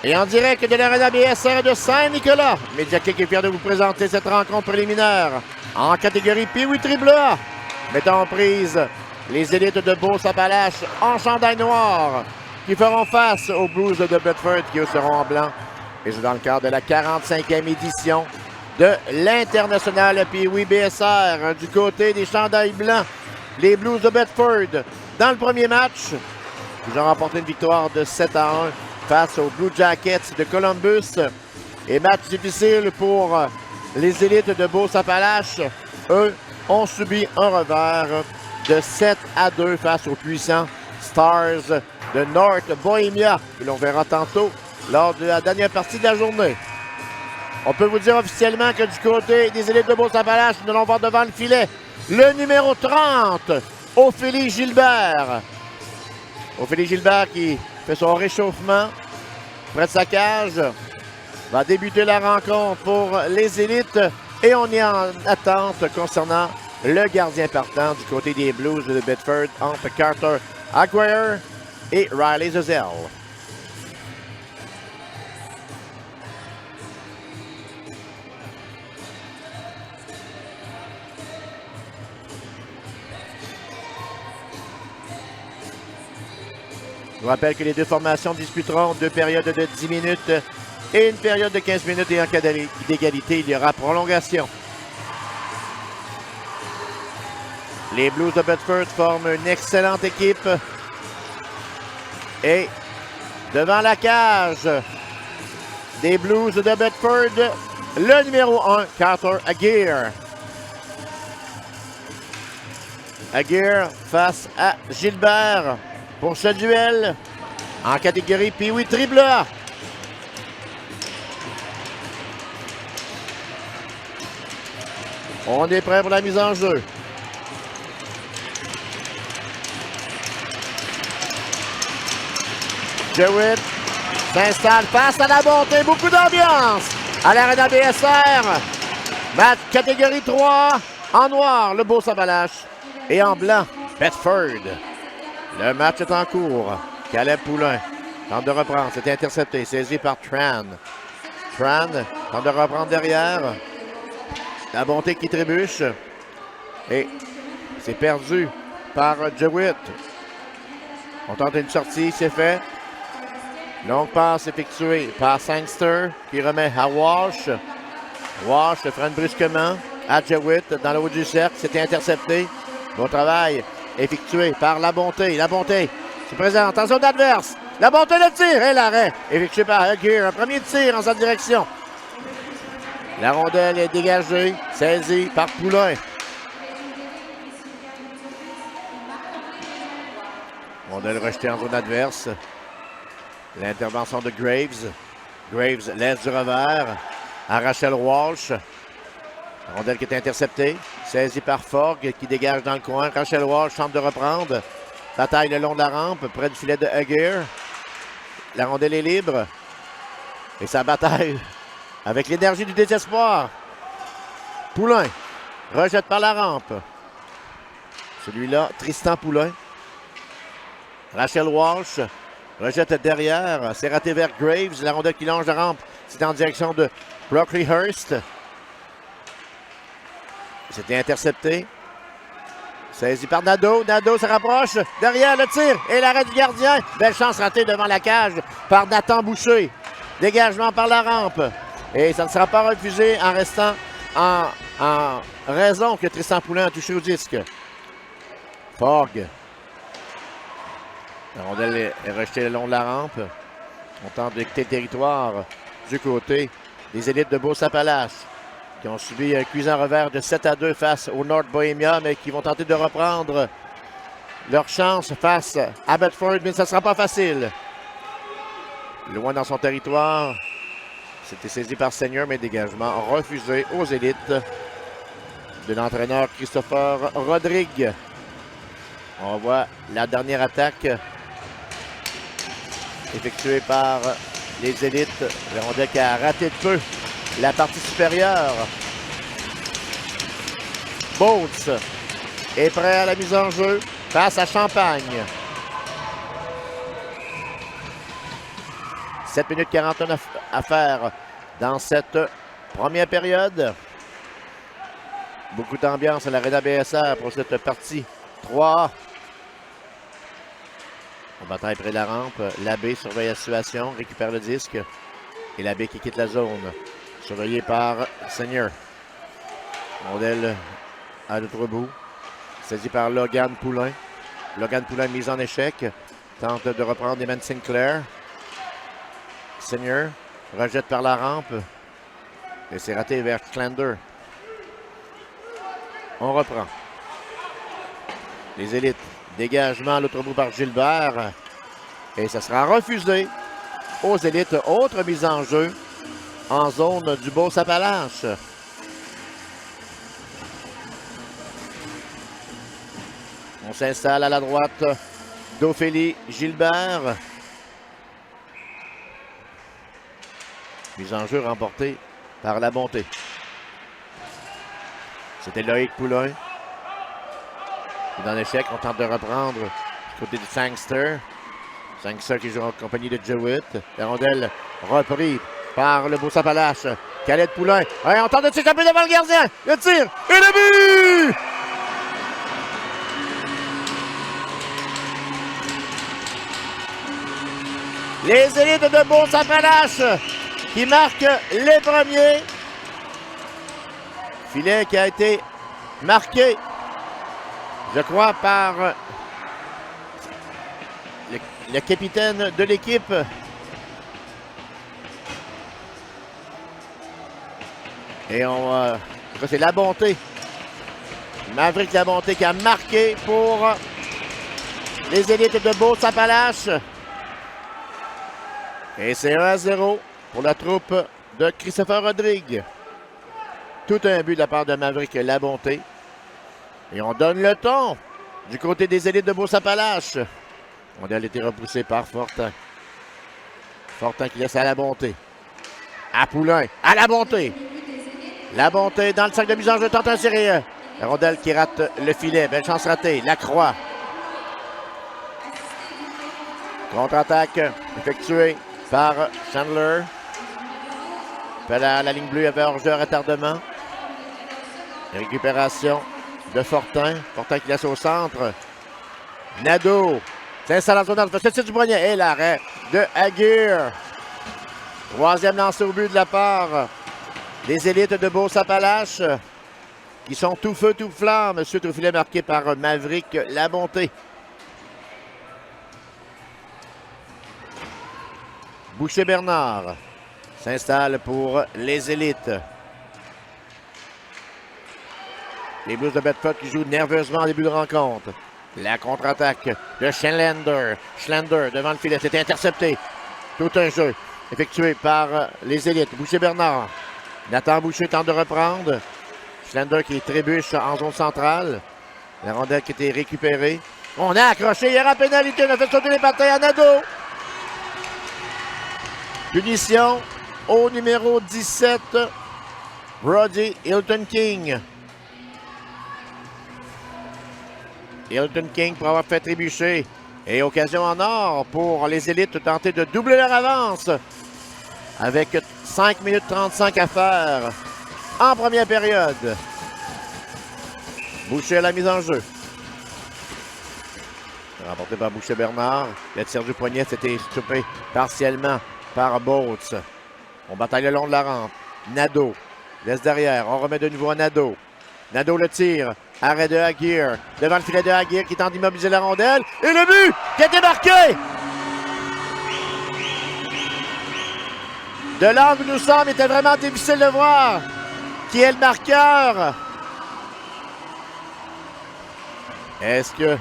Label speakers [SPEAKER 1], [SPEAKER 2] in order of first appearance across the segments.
[SPEAKER 1] Et en direct de l'Arena BSR de Saint-Nicolas, Mediakick est fier de vous présenter cette rencontre préliminaire en catégorie Pee-Wee AAA. Mettant en prise les élites de Beauce-Appalaches en chandail noir qui feront face aux Blues de Bedford qui eux seront en blanc. Et c'est dans le cadre de la 45e édition de l'International Pee-Wee BSR. Du côté des chandails blancs, les Blues de Bedford, dans le premier match, ils ont remporté une victoire de 7-1 face aux Blue Jackets de Columbus. Et match difficile pour les élites de Beauce-Appalaches. Eux ont subi un revers de 7-2 face aux puissants Stars de North Bohemia, que l'on verra tantôt lors de la dernière partie de la journée. On peut vous dire officiellement que du côté des élites de Beauce-Appalaches, nous allons voir devant le filet le numéro 30, Ophélie Gilbert. Ophélie Gilbert qui fait son réchauffement près de sa cage. Va débuter la rencontre pour les élites et on est en attente concernant le gardien partant du côté des Blues de Bedford entre Carter Aguirre et Riley Zell. Je vous rappelle que les deux formations disputeront 2 périodes de 10 minutes et une période de 15 minutes et en cas d'égalité, il y aura prolongation. Les Blues de Bedford forment une excellente équipe. Et devant la cage des Blues de Bedford, le numéro 1, Carter Aguirre. Aguirre face à Gilbert pour ce duel en catégorie Pee-Wee AAA. On est prêt pour la mise en jeu. Jewett s'installe face à la montée. Beaucoup d'ambiance à l'Arena BSR. Match catégorie 3. En noir, le Beauce-Appalaches. Et en blanc, Bedford. Le match est en cours. Caleb Poulain tente de reprendre. C'est intercepté. Saisi par Tran. Tran tente de reprendre derrière. La montée qui trébuche. Et c'est perdu par Jewett. On tente une sortie. C'est fait. Longue passe effectuée par Sangster qui remet à Walsh. Walsh freine brusquement à Jewett dans le haut du cercle. C'était intercepté. Bon travail effectué par La Bonté. La Bonté se présente en zone adverse. La Bonté le tir et l'arrêt effectué par Aguirre. Un premier tir en sa direction. La rondelle est dégagée. Saisie par Poulain. Rondelle rejetée en zone adverse. L'intervention de Graves. Graves laisse du revers à Rachel Walsh. La rondelle qui est interceptée. Saisie par Fogg qui dégage dans le coin. Rachel Walsh tente de reprendre. Bataille le long de la rampe près du filet de Aguirre. La rondelle est libre. Et sa bataille avec l'énergie du désespoir. Poulain rejette par la rampe. Celui-là, Tristan Poulain. Rachel Walsh rejette derrière. C'est raté vers Graves. La rondelle qui longe la rampe. C'est en direction de Brockleyhurst. C'était intercepté. Saisi par Nadeau. Nadeau se rapproche. Derrière le tir et l'arrêt du gardien. Belle chance ratée devant la cage par Nathan Boucher. Dégagement par la rampe. Et ça ne sera pas refusé en restant en raison que Tristan Poulain a touché au disque. Fogg. La rondelle est rejetée le long de la rampe. On tente de quitter le territoire du côté des élites de Beauce-Appalaches qui ont subi un cuisant revers de 7-2 face au North Bohemia, mais qui vont tenter de reprendre leur chance face à Bedford, mais ça ne sera pas facile. Loin dans son territoire, c'était saisi par Seigneur, mais dégagement refusé aux élites de l'entraîneur Christopher Rodrigue. On voit la dernière attaque effectuée par les élites. Le rondelle qui a raté de peu la partie supérieure. Bolts est prêt à la mise en jeu face à Champagne. 7 minutes 41 à faire dans cette première période. Beaucoup d'ambiance à l'Arena BSR pour cette partie 3. On bataille près de la rampe. Labbé surveille la situation, récupère le disque. Et Labbé qui quitte la zone. Surveillé par Seigneur. Rondelle à l'autre bout. Saisi par Logan Poulain. Logan Poulain mise en échec. Tente de reprendre Eman Sinclair. Seigneur rejette par la rampe. Et c'est raté vers Schlander. On reprend. Les élites. Dégagement à l'autre bout par Gilbert. Et ça sera refusé aux élites. Autre mise en jeu en zone du Beauce-Appalaches. On s'installe à la droite d'Ophélie Gilbert. Mise en jeu remportée par La Bonté. C'était Loïc Poulain. Dans l'échec, on tente de reprendre du côté du Sangster. Sangster qui joue en compagnie de Jewett. La rondelle reprise par le Beauce-Appalaches. Khaled Poulain. Ouais, on tente de s'échapper devant le gardien. Le tir et le but! Les élites de Beauce-Appalaches qui marquent les premiers. Filet qui a été marqué, je crois, par le capitaine de l'équipe. Et c'est La Bonté. Maverick La Bonté qui a marqué pour les élites de Beauce-Appalaches. Et c'est 1-0 pour la troupe de Christopher Rodrigue. Tout un but de la part de Maverick La Bonté. Et on donne le ton du côté des élites de Beauce-Appalaches. On a été repoussé par Fortin. Fortin qui laisse à La Bonté. À Poulain. À La Bonté. La Bonté dans le sac de mise en jeu. Tente un sérieux. La rondelle qui rate le filet. Belle chance ratée. Lacroix. Contre-attaque effectuée par Chandler. La ligne bleue avait hors-jeu à retardement. Récupération de Fortin. Fortin qui laisse au centre. Nadeau s'installe en zone d'adversaire du poignet. Et l'arrêt de Aguirre. Troisième lancé au but de la part des élites de Beauce-Appalaches qui sont tout feu, tout flamme suite au filet marqué par Maverick La Bonté. Boucher-Bernard s'installe pour les élites. Les Blues de Bedford qui jouent nerveusement en début de rencontre. La contre-attaque de Schlander. Schlander devant le filet. C'était intercepté. Tout un jeu effectué par les élites. Boucher-Bernard. Nathan Boucher tente de reprendre. Schlander qui trébuche en zone centrale. La rondelle qui a été récupérée. On a accroché. Il y aura pénalité. On a fait sauter les patins à Nadeau. Punition au numéro 17, Brody Hilton King. Hilton King pour avoir fait trébucher. Et occasion en or pour les élites tenter de doubler leur avance. Avec 5 minutes 35 à faire en première période. Boucher à la mise en jeu. Remporté par Boucher-Bernard. Le tir du poignet s'était stoppé partiellement par Boats. On bataille le long de la rampe. Nadeau laisse derrière. On remet de nouveau à Nadeau. Nadeau le tire. Arrêt de Aguirre. Devant le filet de Aguirre qui tente d'immobiliser la rondelle. Et le but qui a été marqué! De l'angle où nous sommes, il était vraiment difficile de voir qui est le marqueur. Est-ce que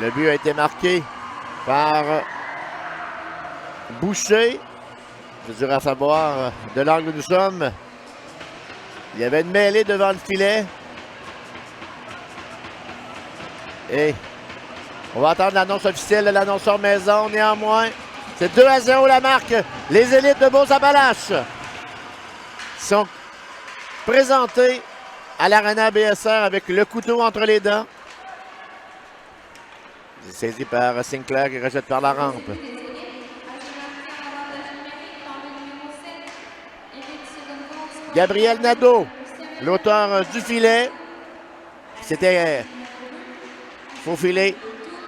[SPEAKER 1] le but a été marqué par Boucher? C'est dur à savoir. De l'angle où nous sommes, il y avait une mêlée devant le filet. Et on va attendre l'annonce officielle de l'annonceur maison. Néanmoins, c'est 2-0 la marque. Les élites de Beauce-Appalaches sont présentées à l'Arena BSR avec le couteau entre les dents. Saisi par Sinclair qui rejette par la rampe. Gabriel Nadeau, l'auteur du filet, s'était faufilé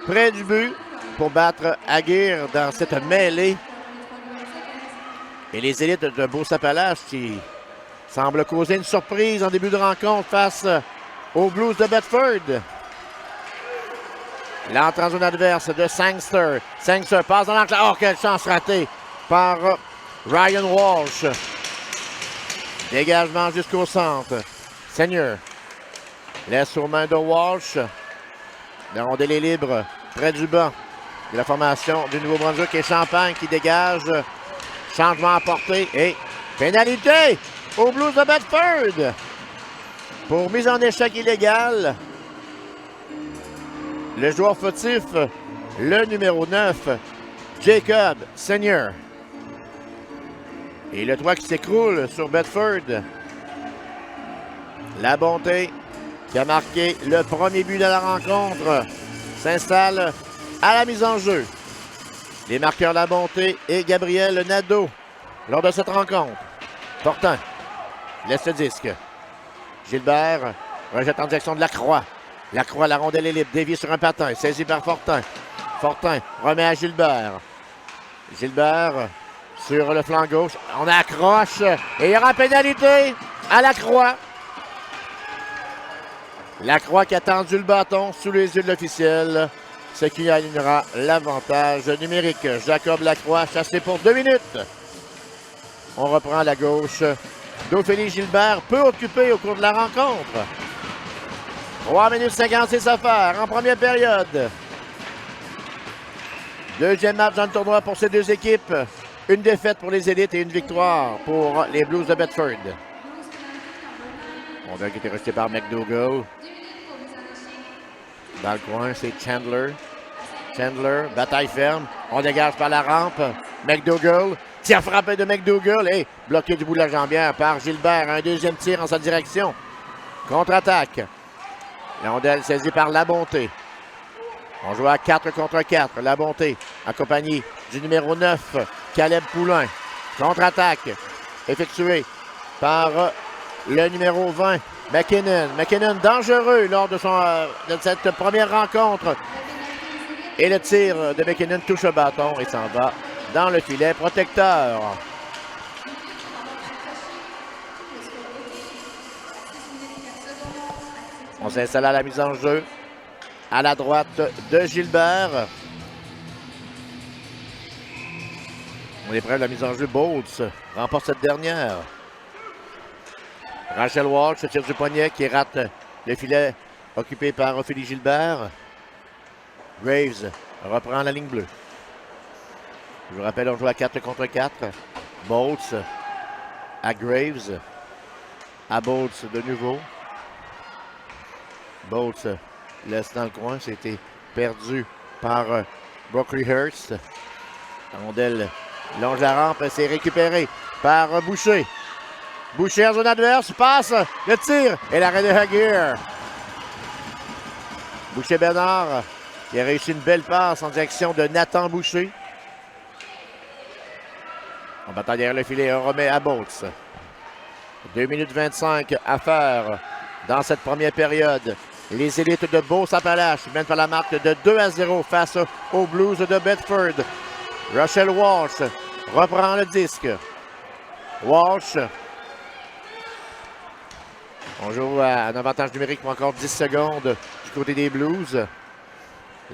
[SPEAKER 1] près du but pour battre Aguirre dans cette mêlée. Et les élites de Beauce-Appalaches qui semblent causer une surprise en début de rencontre face aux Blues de Bedford. L'entrée en zone adverse de Sangster. Sangster passe dans l'enclave. Oh, quelle chance ratée par Ryan Walsh. Dégagement jusqu'au centre. Seigneur laisse aux mains de Walsh. La rondelle est libre près du banc de la formation du Nouveau-Brunswick et Champagne qui dégage. Changement apporté et pénalité aux Blues de Bedford pour mise en échec illégale. Le joueur fautif, le numéro 9, Jacob Seigneur. Et le toit qui s'écroule sur Bedford. La Bonté qui a marqué le premier but de la rencontre s'installe à la mise en jeu. Les marqueurs La Bonté et Gabriel Nadeau lors de cette rencontre. Fortin laisse le disque. Gilbert rejette en direction de Lacroix. Lacroix, la rondelle est libre, dévie sur un patin, saisi par Fortin. Fortin remet à Gilbert. Gilbert sur le flanc gauche. On accroche et il y aura pénalité à Lacroix. Lacroix qui a tendu le bâton sous les yeux de l'officiel. Ce qui alignera l'avantage numérique. Jacob Lacroix chassé pour 2 minutes. On reprend à la gauche. Dauphélie Gilbert peu occupé au cours de la rencontre. 3 minutes 56 à faire en première période. Deuxième match dans le tournoi pour ces deux équipes. Une défaite pour les élites et une victoire pour les Blues de Bedford. On voit qu'il était rejeté par McDougall. Dans le coin, c'est Chandler. Chandler, bataille ferme. On dégage par la rampe. McDougall. Tir frappé de McDougall. Et bloqué du bout de la jambière par Gilbert. Un deuxième tir en sa direction. Contre-attaque. La rondelle saisie par La Bonté. On joue à 4 contre 4. La Bonté, accompagné du numéro 9, Caleb Poulain. Contre-attaque effectuée par le numéro 20, McKinnon. McKinnon dangereux lors de cette première rencontre. Et le tir de McKinnon touche le bâton et s'en va dans le filet protecteur. On s'installe à la mise en jeu. À la droite de Gilbert. On est prêt à la mise en jeu. Bolts remporte cette dernière. Rachel Walsh tire du poignet qui rate le filet occupé par Ophélie Gilbert. Graves reprend la ligne bleue. Je vous rappelle, on joue à 4 contre 4. Bolts à Graves. À Bolts de nouveau. Bolts laisse dans le coin. C'était perdu par Brockley Hurst. La rondelle longe la rampe. C'est récupéré par Boucher. Boucher en zone adverse. Passe. Le tir. Et l'arrêt de Aguirre. Boucher-Bernard qui a réussi une belle passe en direction de Nathan Boucher. On battant derrière le filet. On remet à Bolts. 2 minutes 25 à faire dans cette première période. Les élites de Beauce-Appalaches mènent par la marque de 2-0 face aux Blues de Bedford. Rachel Walsh reprend le disque. Walsh. On joue à un avantage numérique pour encore 10 secondes du côté des Blues.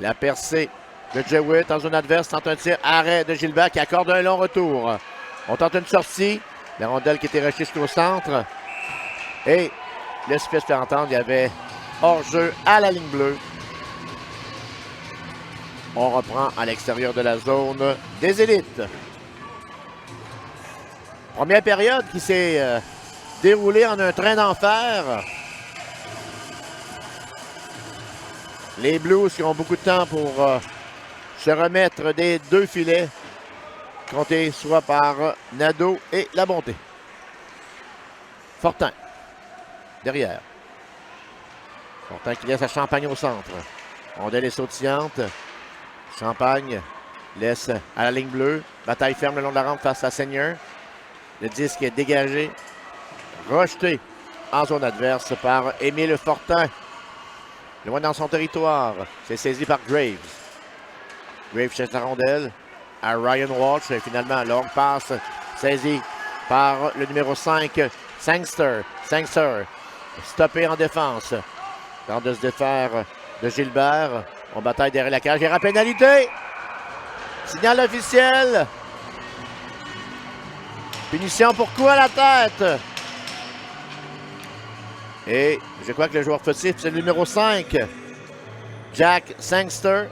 [SPEAKER 1] La percée de Jewett en zone adverse tente un tir. Arrêt de Gilbert qui accorde un long retour. On tente une sortie. La rondelle qui était rejetée jusqu'au centre. Et le Spitz fait entendre, il y avait hors-jeu à la ligne bleue. On reprend à l'extérieur de la zone des élites. Première période qui s'est déroulée en un train d'enfer. Les Blues qui ont beaucoup de temps pour se remettre des deux filets comptés soit par Nadeau et La Bonté. Fortin. Derrière. Fortin qui laisse à Champagne au centre. Rondelle est sautillante. Champagne laisse à la ligne bleue. Bataille ferme le long de la rampe face à Seigneur. Le disque est dégagé. rejeté en zone adverse par Émile Fortin. Loin dans son territoire. C'est saisi par Graves. Graves cherche la rondelle à Ryan Walsh. Et finalement, longue passe saisie par le numéro 5, Sangster. Sangster, stoppé en défense. Tente de se défaire de Gilbert. On bataille derrière la cage. Il y aura pénalité. Signal officiel. Punition pour coup à la tête. Et je crois que le joueur fautif, c'est le numéro 5, Jack Sangster,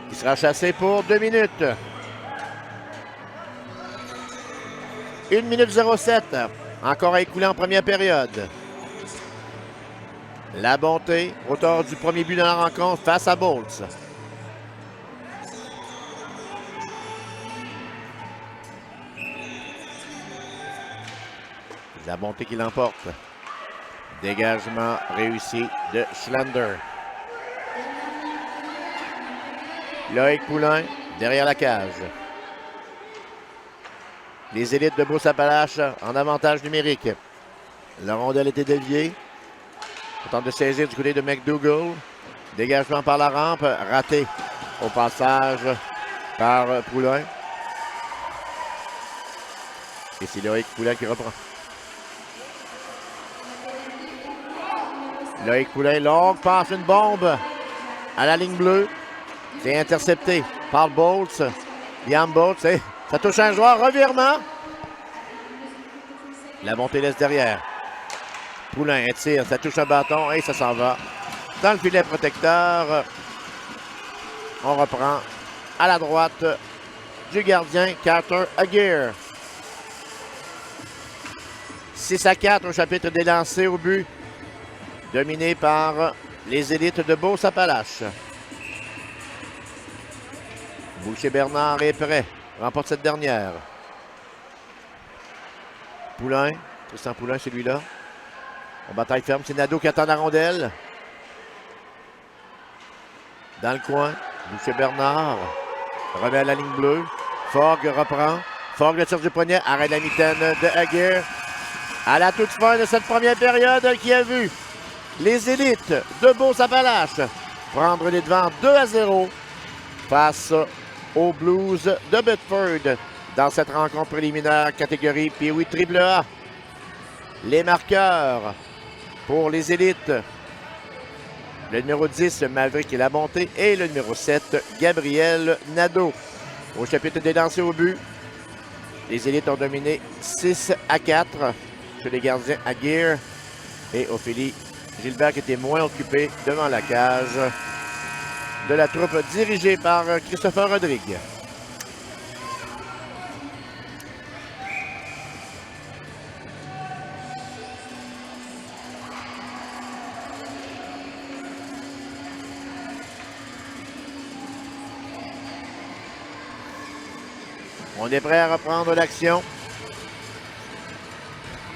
[SPEAKER 1] qui sera chassé pour 2 minutes. 1 minute 07. Encore à écouler en première période. La Bonté, auteur du premier but de la rencontre face à Bolts. La Bonté qui l'emporte. Dégagement réussi de Schlander. Loïc Poulain derrière la cage. Les élites de Beauce-Appalaches en avantage numérique. La rondelle était déviée. On tente de saisir du côté de McDougall. Dégagement par la rampe, raté au passage par Poulain. Et c'est Loïc Poulain qui reprend. Loïc Poulain, longue passe, une bombe à la ligne bleue. C'est intercepté par Bolts. Liam Bolts, ça touche un joueur, revirement. La montée laisse derrière. Poulain, un tir, ça touche un bâton et ça s'en va dans le filet protecteur. On reprend à la droite du gardien Carter Aguirre. 6-4 au chapitre des lancers au but. Dominé par les élites de Beauce-Appalaches. Boucher-Bernard est prêt. Remporte cette dernière. Poulain. Tristan Poulain, celui-là. En bataille ferme, c'est Nadeau qui attend la rondelle. Dans le coin. Boucher-Bernard. Remet à la ligne bleue. Fogg reprend. Fogg le tir du poignet. Arrête la mitaine de Aguirre. À la toute fin de cette première période qui a vu les élites de Beauce-Appalaches prendre les devants 2-0 face aux Blues de Bedford dans cette rencontre préliminaire catégorie Pee-Wee AAA. Les marqueurs pour les élites. Le numéro 10, Maverick La Bonté, et le numéro 7, Gabriel Nadeau. Au chapitre des lancers au but, les élites ont dominé 6-4 sur les gardiens Aguirre et Ophélie Gilbert qui était moins occupé devant la cage de la troupe dirigée par Christopher Rodrigue. On est prêt à reprendre l'action.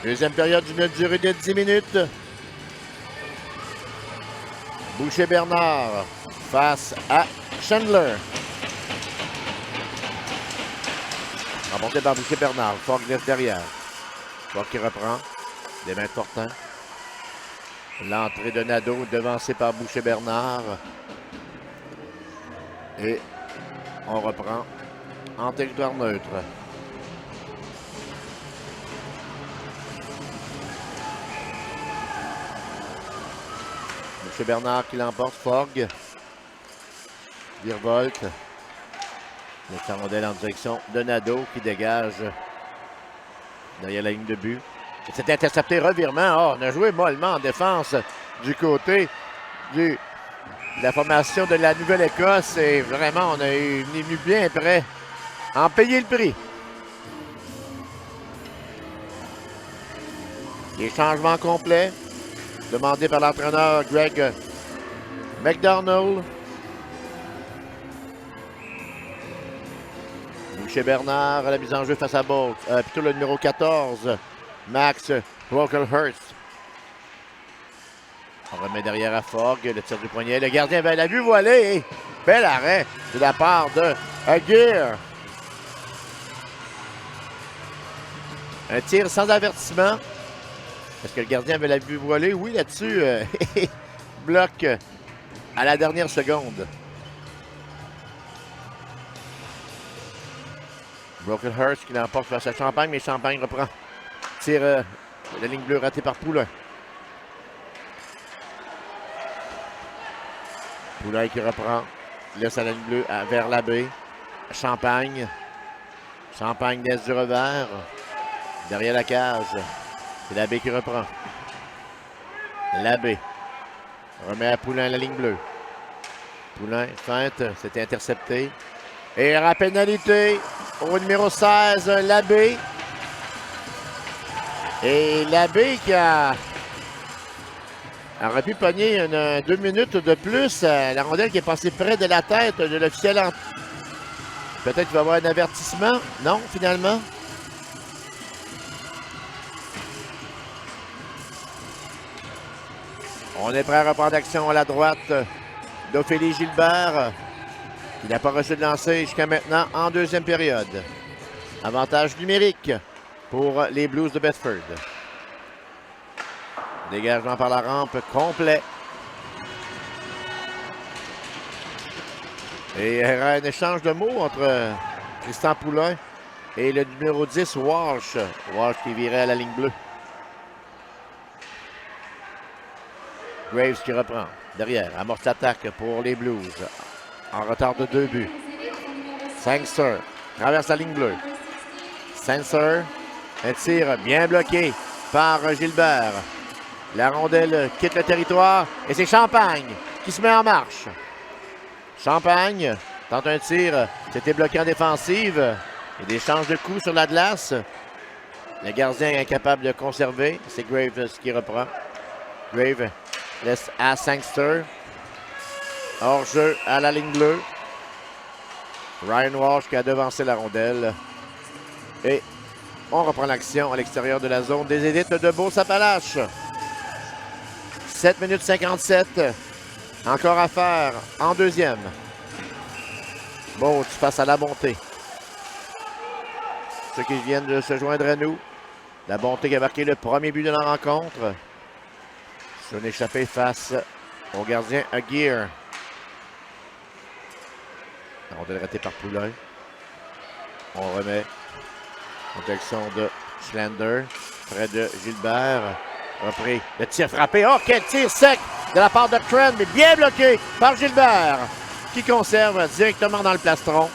[SPEAKER 1] Deuxième période d'une durée de 10 minutes. Boucher-Bernard face à Chandler. Remporté par Boucher-Bernard. Fogg laisse derrière. Fogg qui reprend. Des mains de Fortin. L'entrée de Nadeau devancée par Boucher-Bernard. Et on reprend en territoire neutre. Boucher-Bernard qui l'emporte. Fogg. Virevolte. Le rondelle en direction de Nadeau qui dégage derrière la ligne de but. C'est intercepté, revirement. Oh, on a joué mollement en défense du côté de la formation de la Nouvelle-Écosse. Et vraiment, on est venu bien près en payer le prix. Les changements complets demandés par l'entraîneur Greg McDonald. Boucher-Bernard à la mise en jeu face à Bolt. Plutôt le numéro 14, Max Brocklehurst. On remet derrière à Fogg, le tir du poignet. Le gardien l'a vu voiler. Bel arrêt de la part de Aguirre. Un tir sans avertissement. Est-ce que le gardien avait la vue voilée? Oui, là-dessus. Bloc à la dernière seconde. Brocklehurst qui l'emporte face à Champagne, mais Champagne reprend. Tire la ligne bleue ratée par Poulain. Poulain qui reprend. Laisse la ligne bleue vers l'abbé. Champagne. Champagne laisse du revers. Derrière la cage. C'est l'abbé qui reprend. L'abbé remet à Poulain la ligne bleue. Poulain feinte, c'est intercepté. Et la pénalité au numéro 16, l'abbé. Et l'abbé qui aurait pu pogner 2 minutes de plus. La rondelle qui est passée près de la tête de l'officiel. Peut-être qu'il va y avoir un avertissement. Non, finalement. On est prêt à reprendre action à la droite d'Ophélie Gilbert, qui n'a pas reçu de lancer jusqu'à maintenant en deuxième période. Avantage numérique pour les Blues de Bedford. Dégagement par la rampe complet. Et il y aura un échange de mots entre Tristan Poulain et le numéro 10, Walsh. Walsh qui virait à la ligne bleue. Graves qui reprend. Derrière, amorce l'attaque pour les Blues. En retard de 2 buts. Sangster traverse la ligne bleue. Sangster, un tir bien bloqué par Gilbert. La rondelle quitte le territoire et c'est Champagne qui se met en marche. Champagne tente un tir. C'était bloqué en défensive. Il y a des changes de coups sur la glace. Le gardien est incapable de conserver. C'est Graves qui reprend. Graves laisse à Sangster. Hors-jeu à la ligne bleue. Ryan Walsh qui a devancé la rondelle. Et on reprend l'action à l'extérieur de la zone des élites de Beauce-Appalaches. 7 minutes 57. Encore à faire en deuxième. Beauce face à la Bonté. Ceux qui viennent de se joindre à nous. La Bonté qui a marqué le premier but de la rencontre. Sur une échappée face au gardien Aguirre. La rondelle ratée par Poulain. On remet. Protection de Schlander. Près de Gilbert. Repris. Le tir frappé. Oh, quel tir sec de la part de Trent, mais bien bloqué par Gilbert, qui conserve directement dans le plastron.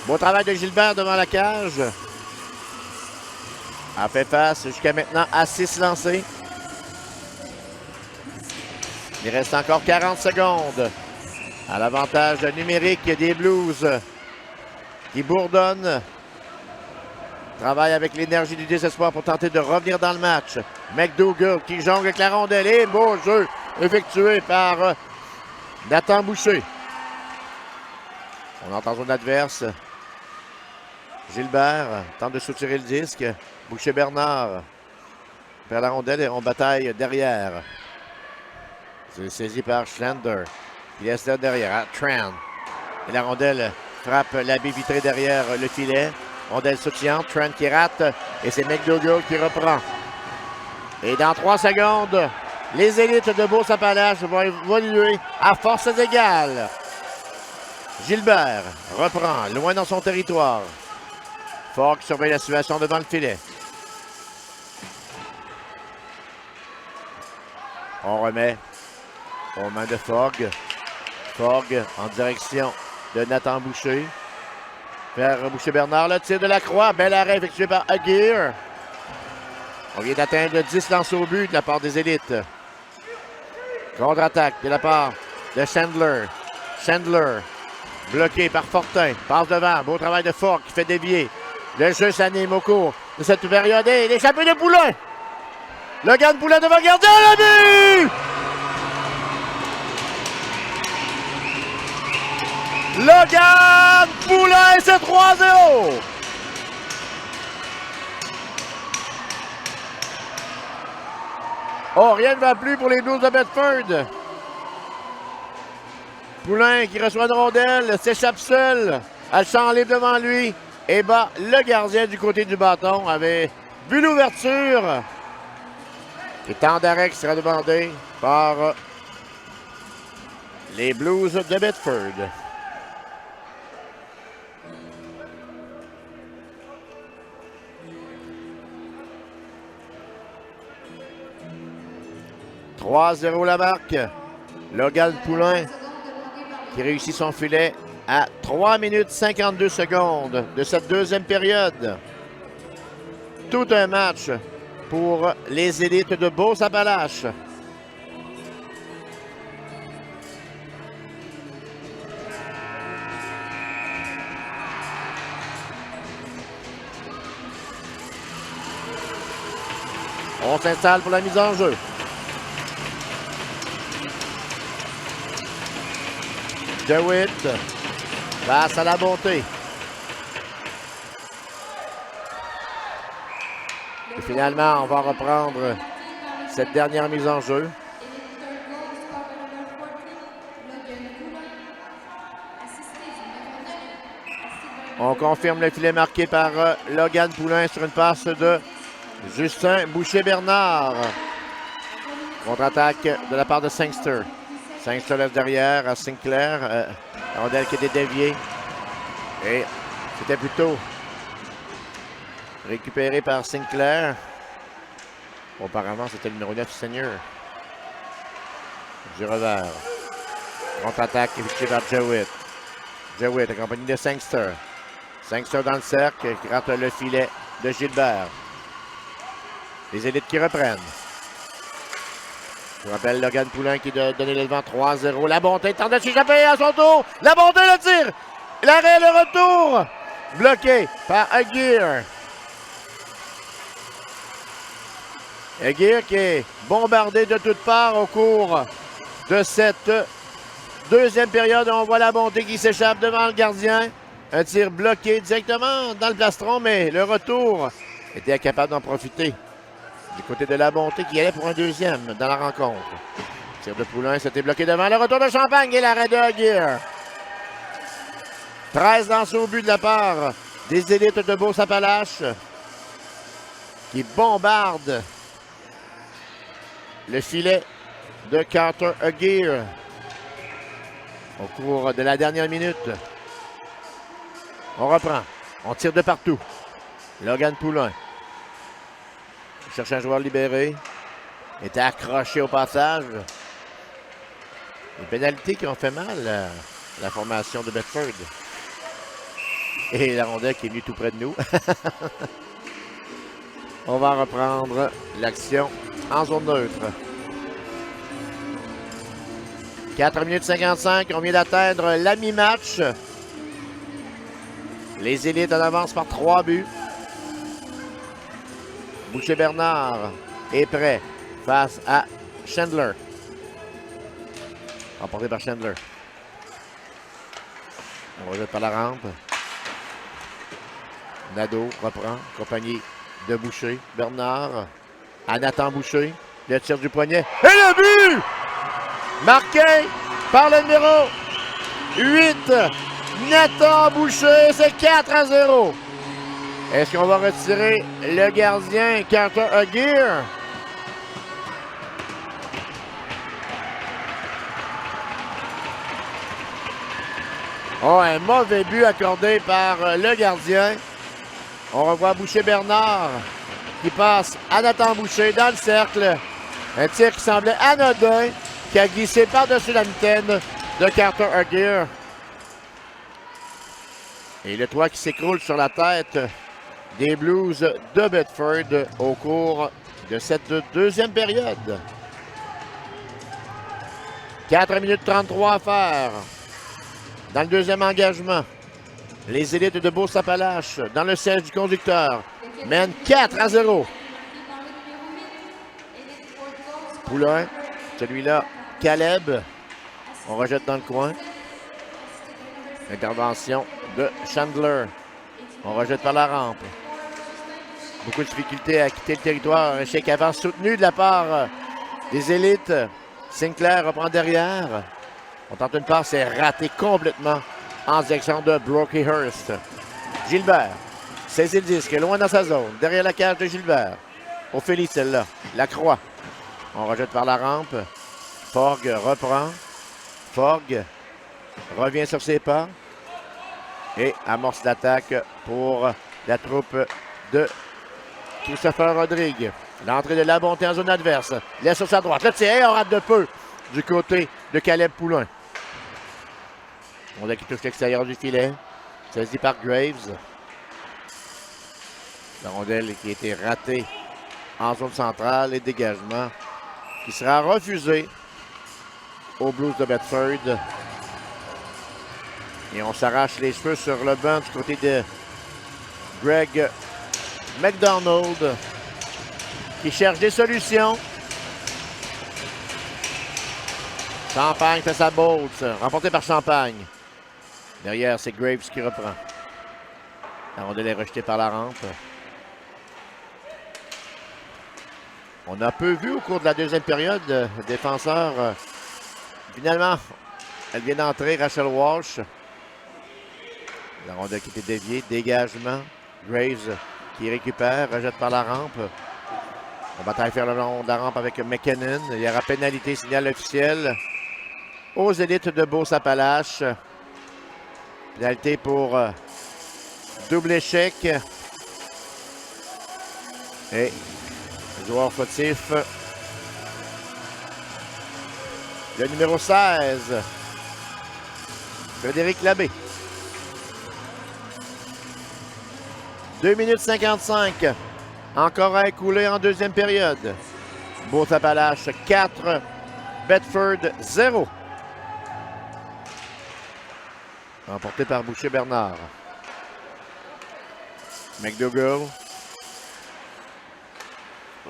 [SPEAKER 1] Beau travail de Gilbert devant la cage. A fait face jusqu'à maintenant à 6 lancés. Il reste encore 40 secondes. À l'avantage numérique des Blues qui bourdonnent. Travaille avec l'énergie du désespoir pour tenter de revenir dans le match. McDougall qui jongle avec la rondelle. Et beau jeu effectué par Nathan Boucher. On entend son adverse. Gilbert tente de soutirer le disque. Boucher-Bernard perd la rondelle et on bataille derrière. C'est saisi par Schlander. Il laisse là derrière. Tran. Et la rondelle frappe la baie vitrée derrière le filet. Rondelle soutiante. Tran qui rate. Et c'est McDougall qui reprend. Et dans 3 secondes, les élites de Beauce-Appalaches vont évoluer à forces égales. Gilbert reprend loin dans son territoire. Fogg surveille la situation devant le filet. On remet aux mains de Fogg. Fogg en direction de Nathan Boucher. Vers Boucher-Bernard, le tir de la croix. Bel arrêt effectué par Aguirre. On vient d'atteindre 10 lances au but de la part des élites. Contre-attaque de la part de Chandler. Chandler, bloqué par Fortin. Passe devant. Beau travail de Fogg qui fait dévier. Le jeu s'anime au cours de cette période. Et l'échappée de Poulain. Logan Poulain devant le gardien. Le but! Logan Poulain, c'est 3-0. Oh, rien ne va plus pour les Blues de Bedford. Poulain qui reçoit une rondelle, s'échappe seul. Elle s'enlève devant lui et bat le gardien du côté du bâton. Avait But d'ouverture. Et temps d'arrêt qui sera demandé par les Blues de Bedford. « 3-0 la marque. Logan Poulain qui réussit son filet à 3 minutes 52 secondes de cette deuxième période. Tout un match pour les élites de Beauce-Appalaches. On s'installe pour la mise en jeu. DeWitt face à la Bonté. Et finalement, on va reprendre cette dernière mise en jeu. On confirme le filet marqué par Logan Poulain sur une passe de Justin Boucher-Bernard. Contre-attaque de la part de Sangster. Sangster lève derrière à Sinclair. La rondelle qui était déviée. Et c'était plutôt récupéré par Sinclair. Auparavant, c'était le numéro 9, Seigneur. Du revers. Contre-attaque effectuée par DeWitt. DeWitt accompagné de Sangster. Sangster dans le cercle, qui rate le filet de Gilbert. Les élites qui reprennent. Je vous rappelle Logan Poulain qui a donné le devant 3-0. La Bonté tente de s'échapper à son tour. La Bonté le tire. L'arrêt, le retour. Bloqué par Aguirre. Aguirre qui est bombardé de toutes parts au cours de cette deuxième période. On voit la Bonté qui s'échappe devant le gardien. Un tir bloqué directement dans le plastron, mais le retour était incapable d'en profiter. Du côté de la Bonté qui allait pour un deuxième dans la rencontre. Tir de Poulain, c'était bloqué devant. Le retour de Champagne et l'arrêt de Aguirre. 13 lancés au but de la part des élites de Beauce-Appalaches qui bombardent le filet de Carter Aguirre au cours de la dernière minute. On reprend. On tire de partout. Logan Poulain cherche un joueur libéré. Était accroché au passage. Les pénalités qui ont fait mal à la formation de Bedford. Et la rondelle qui est venue tout près de nous. On va reprendre l'action en zone neutre. 4 minutes 55. On vient d'atteindre la mi-match. Les élites en avance par 3 buts. Boucher-Bernard est prêt face à Chandler. Remporté par Chandler. On rejette par la rampe. Nadeau reprend, compagnie de Boucher. Bernard à Nathan Boucher. Le tir du poignet. Et le but! Marqué par le numéro 8. Nathan Boucher, c'est 4-0. Est-ce qu'on va retirer le gardien Carter Aguirre? Oh, un mauvais but accordé par le gardien. On revoit Boucher-Bernard qui passe à Nathan Boucher dans le cercle. Un tir qui semblait anodin, qui a glissé par-dessus la mitaine de Carter Aguirre. Et le toit qui s'écroule sur la tête des Blues de Bedford au cours de cette deuxième période. 4 minutes 33 à faire. Dans le deuxième engagement, les élites de Beauce-Appalaches, dans le siège du conducteur, mènent 4-0. Poulain, celui-là, Caleb. On rejette dans le coin. Intervention de Chandler. On rejette par la rampe. Beaucoup de difficultés à quitter le territoire. Un échec avant soutenu de la part des élites. Sinclair reprend derrière. On tente une passe, c'est raté complètement en direction de Brockyhurst. Gilbert Saisit le disque, loin dans sa zone. Derrière la cage de Gilbert. Ophélie, celle-là. La croix. On rejette par la rampe. Forgue reprend. Forgue revient sur ses pas. Et amorce l'attaque pour la troupe de Christopher Rodrigue. L'entrée de Labonté en zone adverse. Laisse sur sa droite. Le tir, on rate de peu du côté de Caleb Poulain. On a qui touche l'extérieur du filet. Saisi par Graves. La rondelle qui a été ratée en zone centrale et dégagement qui sera refusé aux Blues de Bedford. Et on s'arrache les cheveux sur le banc du côté de Greg McDonald qui cherche des solutions. Champagne fait sa bolt, remporté par Champagne. Derrière, c'est Graves qui reprend. La rondelle est rejetée par la rampe. On a peu vu au cours de la deuxième période, le défenseur. Finalement, elle vient d'entrer, Rachel Walsh. La rondelle qui était déviée, dégagement. Graves qui récupère, rejette par la rampe. On va faire le long de la rampe avec McKinnon. Il y aura pénalité, signal officiel aux élites de Beauce-Appalaches. Pénalité pour double échec. Et joueur fautif. Le numéro 16. Frédéric Labbé. 2 minutes 55. Encore à écouler en deuxième période. Beauce-Appalaches 4. Bedford 0. Remporté par Boucher-Bernard. McDougall.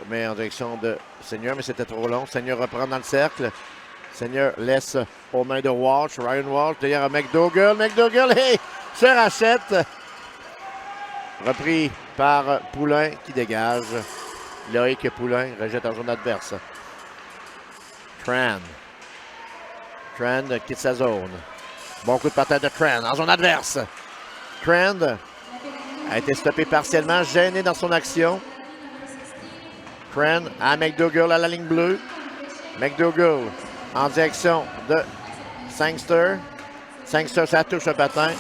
[SPEAKER 1] Met en direction de Seigneur, mais c'était trop long. Seigneur reprend dans le cercle. Seigneur laisse aux mains de Walsh. Ryan Walsh, derrière McDougall. McDougall, hey, se rachète. Repris par Poulain qui dégage. Loïc Poulain rejette en zone adverse. Tran quitte sa zone. Bon coup de patate de Tran en zone adverse. Tran a été stoppé partiellement, gêné dans son action. Tran à McDougall à la ligne bleue. McDougall en direction de Sangster. Sangster, ça touche un patin.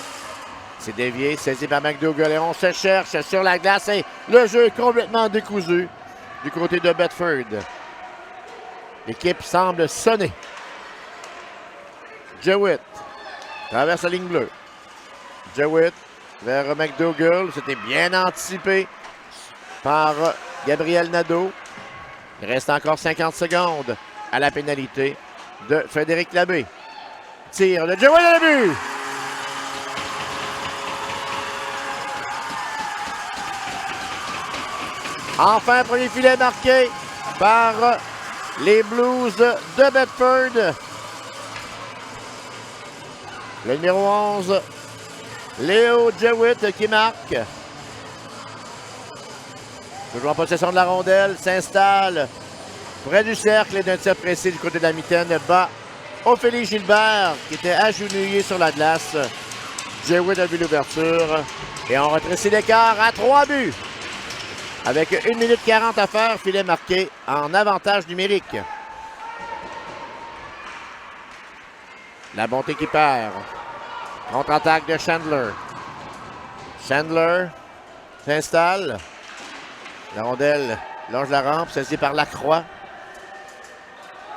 [SPEAKER 1] C'est dévié, saisi par McDougall et on se cherche sur la glace et le jeu est complètement décousu du côté de Bedford. L'équipe semble sonner. Jewett traverse la ligne bleue. Jewett vers McDougall. C'était bien anticipé par Gabriel Nadeau. Il reste encore 50 secondes à la pénalité de Frédéric Labbé. Tire de Jewett à la but! Enfin, premier filet marqué par les Blues de Bedford. Le numéro 11, Léo Jewett qui marque. Toujours en possession de la rondelle, s'installe près du cercle et d'un tir précis du côté de la mitaine. Bat Ophélie Gilbert qui était agenouillée sur la glace. Jewett a vu l'ouverture et on rétrécit l'écart à 3 buts. Avec 1 minute 40 à faire, filet marqué en avantage numérique. La Bonté qui perd. Contre-attaque de Chandler. Chandler s'installe. La rondelle longe la rampe, saisie par Lacroix.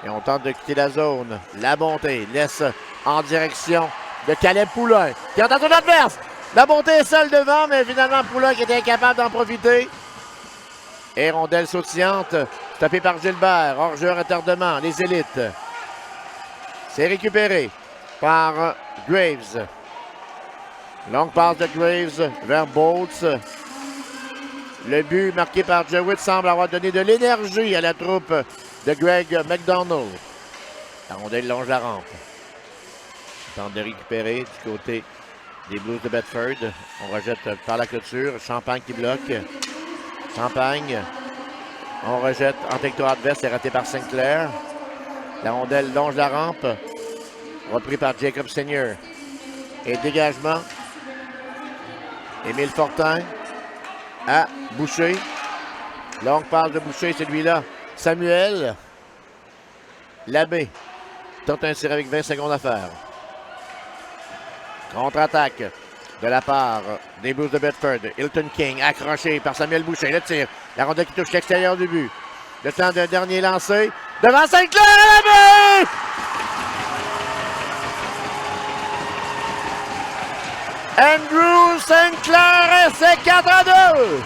[SPEAKER 1] Et on tente de quitter la zone. La Bonté laisse en direction de Caleb Poulain, qui entend son adverse. La Bonté est seule devant, mais finalement Poulain qui était incapable d'en profiter. Et rondelle sautillante, stoppée par Gilbert. Hors-jeu, retardement, les élites. C'est récupéré par Graves. Longue passe de Graves vers Bolts. Le but marqué par Jewett semble avoir donné de l'énergie à la troupe de Greg McDonald. La rondelle longe la rampe. Tente de récupérer du côté des Blues de Bedford. On rejette par la clôture. Champagne qui bloque. Champagne. On rejette en territoire adverse. C'est raté par Sinclair. La rondelle longe la rampe. Repris par Jacob Seigneur. Et dégagement. Émile Fortin. à Boucher. Longue passe de Boucher, c'est lui-là. Samuel. Labbé tente un tir avec 20 secondes à faire. Contre-attaque de la part des Blues de Bedford. Hilton King accroché par Samuel Boucher. Le tir. La rondelle qui touche l'extérieur du but. Le temps d'un dernier lancé. Devant Sinclair à Labbé! Andrew Sinclair, c'est 4-2.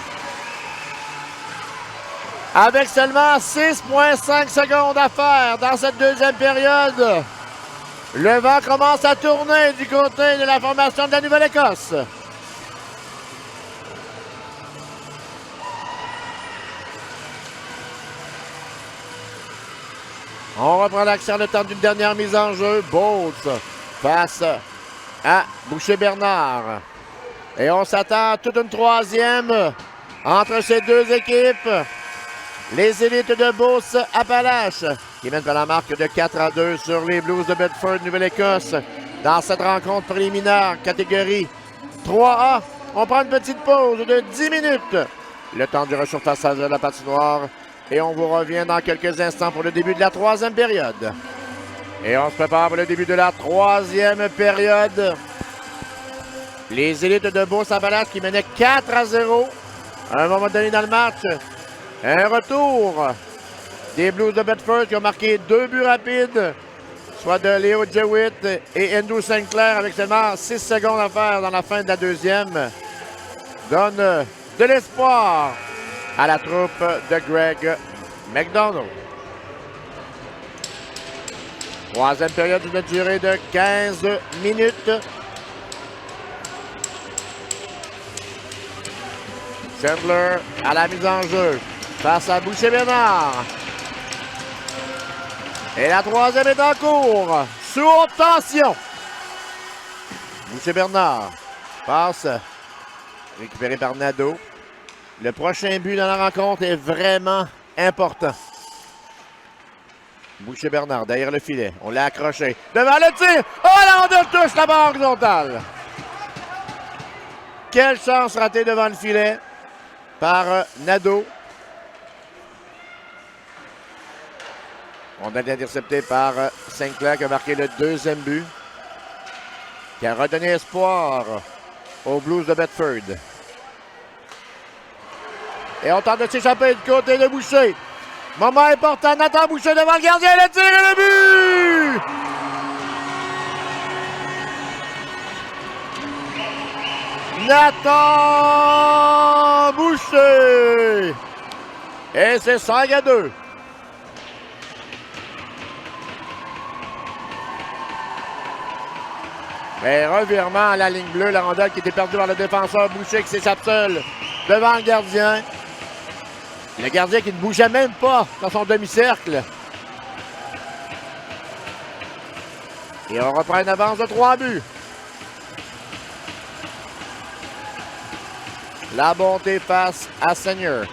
[SPEAKER 1] Avec seulement 6,5 secondes à faire dans cette deuxième période. Le vent commence à tourner du côté de la formation de la Nouvelle-Écosse. On reprend l'action le temps d'une dernière mise en jeu. Bolts face à Boucher-Bernard. Et on s'attend à toute une troisième entre ces deux équipes. Les élites de Beauce-Appalaches qui mènent à la marque de 4-2 sur les Blues de Bedford, Nouvelle-Écosse. Dans cette rencontre préliminaire, catégorie 3A, on prend une petite pause de 10 minutes. Le temps du resurfaçage de la patinoire. Et on vous revient dans quelques instants pour le début de la troisième période. Et on se prépare pour le début de la troisième période. Les élites de Beauce-Appalaches qui menaient 4-0 à un moment donné dans le match. Un retour des Blues de Bedford qui ont marqué 2 buts rapides, soit de Léo Jewitt et Andrew Sinclair avec seulement 6 secondes à faire dans la fin de la deuxième. Donne de l'espoir à la troupe de Greg McDonald. Troisième période d'une durée de 15 minutes. Chandler à la mise en jeu face à Boucher-Bernard. Et la troisième est en cours. Sous haute tension. Boucher-Bernard passe. Récupéré par Nadeau. Le prochain but dans la rencontre est vraiment important. Boucher-Bernard derrière le filet. On l'a accroché. Devant le tir. Oh, la rondelle touche la barre horizontale. Quelle chance ratée devant le filet par Nadeau. On a été intercepté par Sinclair qui a marqué le deuxième but. Qui a redonné espoir aux Blues de Bedford. Et on tente de s'échapper du côté de Boucher. Moment important, Nathan Boucher devant le gardien, le tir et le but! Nathan Boucher! Et c'est 5-2. Mais revirement à la ligne bleue, la rondelle qui était perdue par le défenseur Boucher qui s'échappe seul devant le gardien. Le gardien qui ne bougeait même pas dans son demi-cercle. Et on reprend une avance de 3 buts. La Bonté face à Seigneur.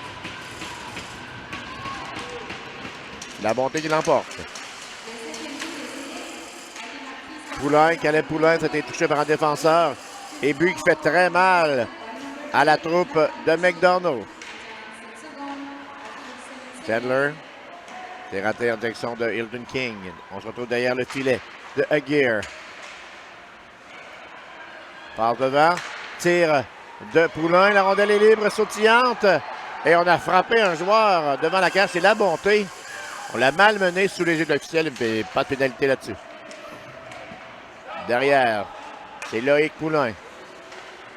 [SPEAKER 1] La Bonté qui l'emporte. Poulain, Calais Poulain, ça a été touché par un défenseur. Et but qui fait très mal à la troupe de McDonald. Chandler, c'est raté en direction de Hilton King. On se retrouve derrière le filet de Aguirre. Passe devant, tir de Poulain. La rondelle est libre, sautillante. Et on a frappé un joueur devant la cage. C'est La Bonté. On l'a malmené sous les yeux de l'officiel. Pas de pénalité là-dessus. Derrière, c'est Loïc Poulain.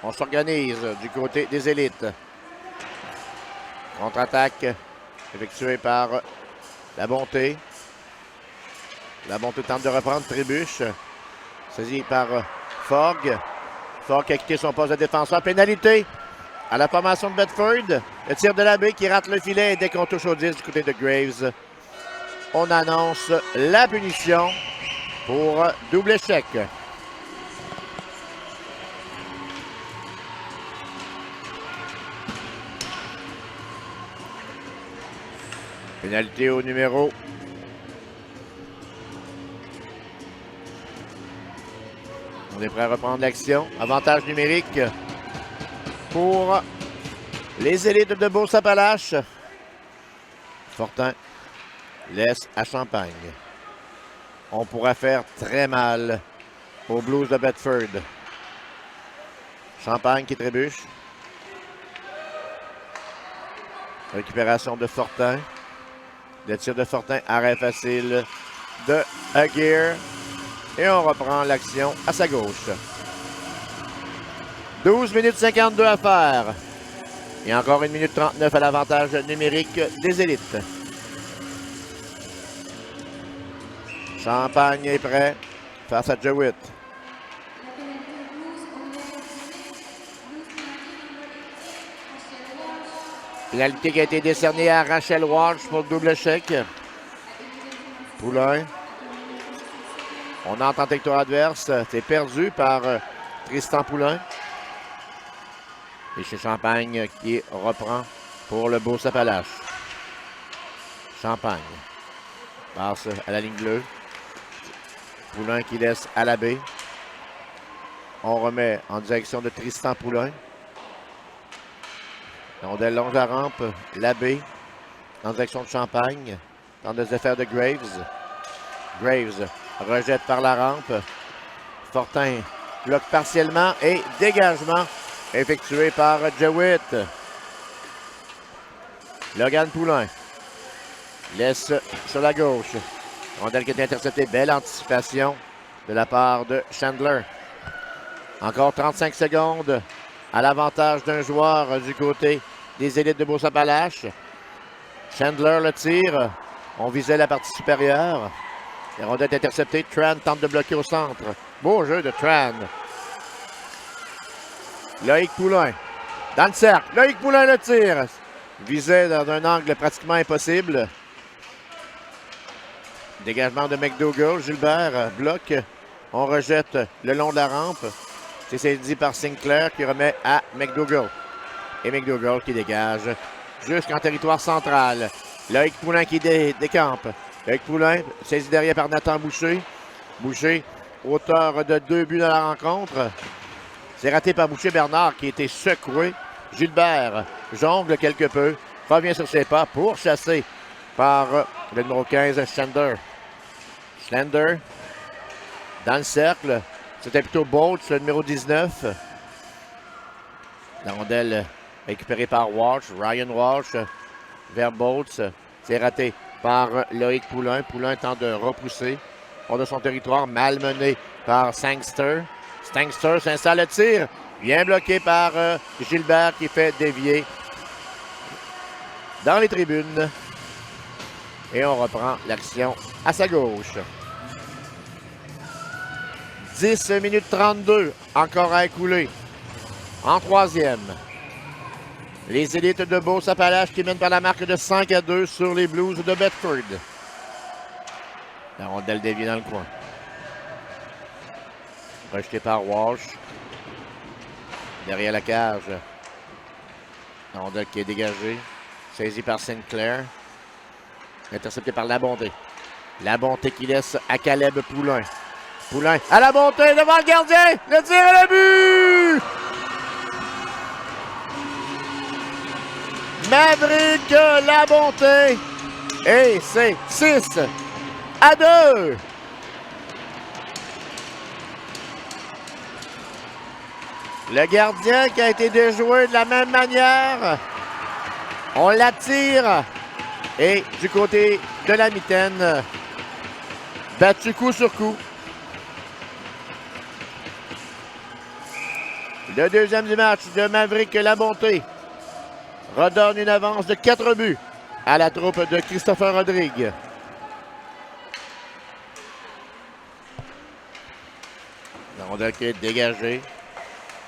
[SPEAKER 1] On s'organise du côté des élites. Contre-attaque effectuée par La Bonté. La Bonté tente de reprendre, trébuche. Saisi par Fogg. Fogg qui a quitté son poste de défenseur. Pénalité à la formation de Bedford. Le tir de Labbé qui rate le filet. Et dès qu'on touche au 10 du côté de Graves, on annonce la punition pour double échec. Pénalité au numéro 'On est prêt à reprendre l'action. Avantage numérique pour Les élites de Beauce-Appalaches. Fortin laisse à Champagne. On pourrait faire très mal aux Blues de Bedford. Champagne qui trébuche. Récupération de Fortin. Le tir de Fortin, arrêt facile de Aguirre. Et on reprend l'action à sa gauche. 12 minutes 52 à faire. Et encore 1 minute 39 à l'avantage numérique des élites. Champagne est prêt face à Jewett. Pénalité qui a été décernée à Rachel Walsh pour le double chèque. Poulain. On entre en territoire adverse. C'est perdu par Tristan Poulain. Et chez Champagne qui reprend pour le Beauce-Appalaches. Champagne passe à la ligne bleue. Poulain qui laisse à la baie. On remet en direction de Tristan Poulain. Rondelle longe la rampe. La baie en direction de Champagne. Tente de se faire de Graves. Graves rejette par la rampe. Fortin bloque partiellement et dégagement effectué par Jewett. Logan Poulain laisse sur la gauche. Rondelle qui est interceptée. Belle anticipation de la part de Chandler. Encore 35 secondes à l'avantage d'un joueur du côté des élites de Beauce-Appalaches. Chandler le tire. On visait la partie supérieure. La rondelle est interceptée. Tran tente de bloquer au centre. Beau jeu de Tran. Loïc Poulain dans le cercle. Loïc Poulain le tire. Visait dans un angle pratiquement impossible. Dégagement de McDougall. Gilbert bloque. On rejette le long de la rampe. C'est saisi par Sinclair qui remet à McDougall. Et McDougall qui dégage jusqu'en territoire central. Loïc Poulain qui décampe. Loïc Poulain saisi derrière par Nathan Boucher. Boucher, auteur de 2 buts dans la rencontre. C'est raté par Boucher-Bernard qui a été secoué. Gilbert jongle quelque peu. Revient sur ses pas pour chasser par le numéro 15, Schlander. Schlander dans le cercle. C'était plutôt Boltz, le numéro 19. La rondelle récupérée par Walsh. Ryan Walsh vers Boltz. C'est raté par Loïc Poulain. Poulain tente de repousser hors de son territoire. Malmené par Sangster. Sangster s'installe le tir. Bien bloqué par Gilbert qui fait dévier dans les tribunes. Et on reprend l'action à sa gauche. 10 minutes 32 encore à écouler. En troisième. Les élites de Beauce-Appalaches qui mènent par la marque de 5-2 sur les Blues de Bedford. La rondelle dévie dans le coin. Rejeté par Walsh. Derrière la cage. La rondelle qui est dégagée. Saisi par Sinclair. Intercepté par Labonté. Labonté qui laisse à Caleb Poulain. Poulain à la montée devant le gardien. Le tir et le but! Maverick Labonté. Et c'est 6-2. Le gardien qui a été déjoué de la même manière. On l'attire. Et du côté de la mitaine, battu coup sur coup. Le deuxième du match de Maverick Labonté redonne une avance de 4 buts à la troupe de Christopher Rodrigue. La rondelle qui est dégagée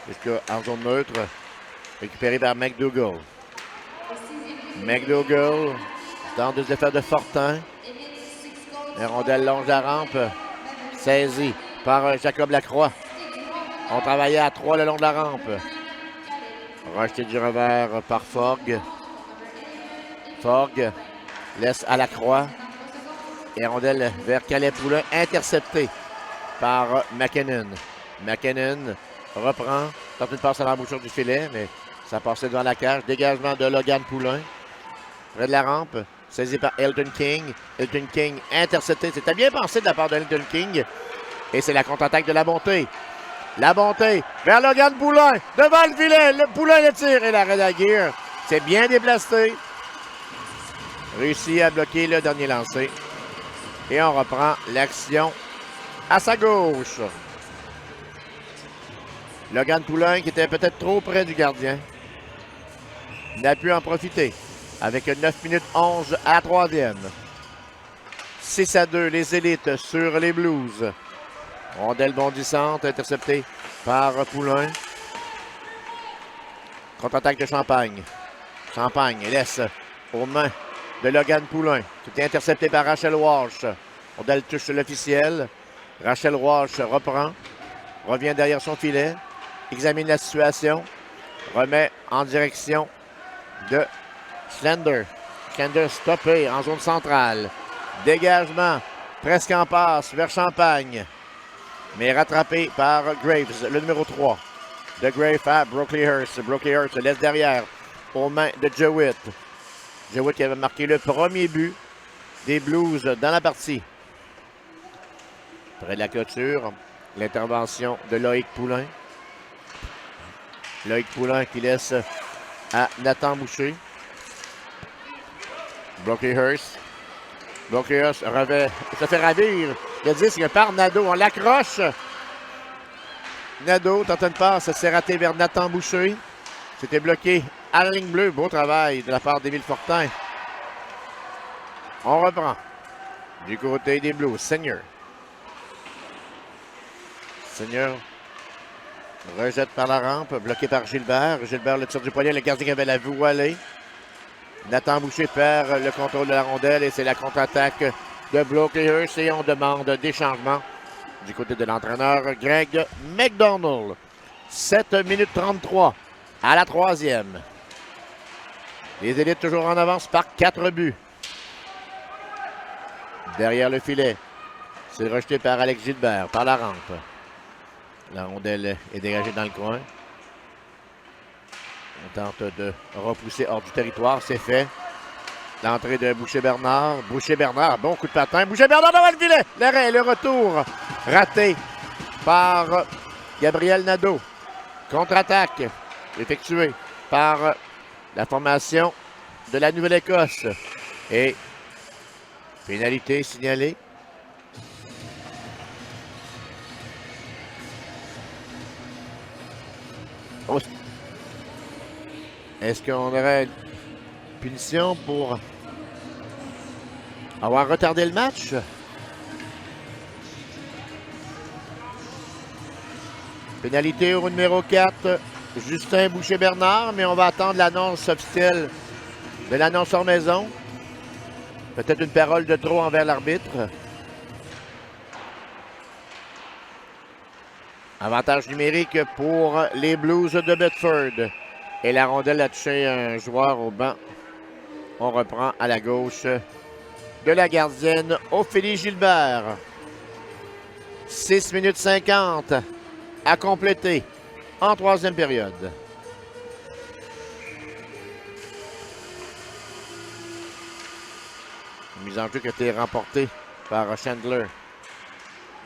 [SPEAKER 1] jusqu'en zone neutre, récupérée par McDougall. McDougall tente de se faire de Fortin. La rondelle longe la rampe, saisie par Jacob Lacroix. On travaillait à 3 le long de la rampe. Rejeté du revers par Fogg. Fogg laisse à Lacroix. Et rondelle vers Caleb Poulain, intercepté par McKinnon. McKinnon reprend, tente une passe à l'embouchure du filet, mais Ça passait devant la cage. Dégagement de Logan Poulain. Près de la rampe. Saisi par Elton King. Elton King intercepté. C'était bien pensé de la part de Elton King. Et c'est la contre-attaque de La Bonté. La Bonté vers Logan Poulain. Devant le filet. Le Poulain le tire. Et l'arrêt d'Aguirre. C'est bien déblasté. Réussi à bloquer le dernier lancé. Et on reprend l'action à sa gauche. Logan Poulain qui était peut-être trop près du gardien. Il a pu en profiter avec 9 minutes 11 à la troisième. 6-2 les élites sur les Blues. Rondelle bondissante interceptée par Poulain. Contre-attaque de Champagne. Champagne laisse aux mains de Logan Poulain. Tout est intercepté par Rachel Walsh. Rondelle touche l'officiel. Rachel Walsh reprend. Revient derrière son filet. Examine la situation. Remet en direction de Slender. Slender stoppé en zone centrale. Dégagement presque en passe vers Champagne. Mais rattrapé par Graves, le numéro 3. De Graves à Brockleyhurst. Brockleyhurst se laisse derrière aux mains de Jewett. Jewett qui avait marqué le premier but des Blues dans la partie. Près de la clôture, l'intervention de Loïc Poulain. Loïc Poulain qui laisse à Nathan Boucher. Brockleyhurst. Brockleyhurst se fait ravir le disque par Nadeau. On l'accroche. Nadeau tente une passe, s'est raté vers Nathan Boucher. C'était bloqué à la ligne bleue. Beau travail de la part d'Émile Fortin. On reprend. Du côté des Blues, Seigneur. Seigneur rejette par la rampe, bloqué par Gilbert. Gilbert le tire du poignet, le gardien avait la vue où aller. Nathan Boucher perd le contrôle de la rondelle et c'est la contre-attaque de Brockleyhurst et on demande des changements du côté de l'entraîneur Greg McDonald. 7 minutes 33 à la troisième. Les élites toujours en avance par 4 buts. Derrière le filet, c'est rejeté par Alex Gilbert, par la rampe. La rondelle est dégagée dans le coin. On tente de repousser hors du territoire, c'est fait. L'entrée de Boucher-Bernard. Boucher-Bernard, bon coup de patin. Boucher-Bernard devant le filet. L'arrêt, le retour raté par Gabriel Nadeau. Contre-attaque effectuée par la formation de la Nouvelle-Écosse. Et pénalité signalée. Oh. Est-ce qu'on aurait une punition pour avoir retardé le match? Pénalité au numéro 4, Justin Boucher-Bernard, mais on va attendre l'annonce officielle de l'annonceur maison. Peut-être une parole de trop envers l'arbitre. Avantage numérique pour les Blues de Bedford. Et la rondelle a touché un joueur au banc. On reprend à la gauche de la gardienne Ophélie Gilbert. 6 minutes 50 à compléter en troisième période. Une mise en jeu qui a été remportée par Chandler.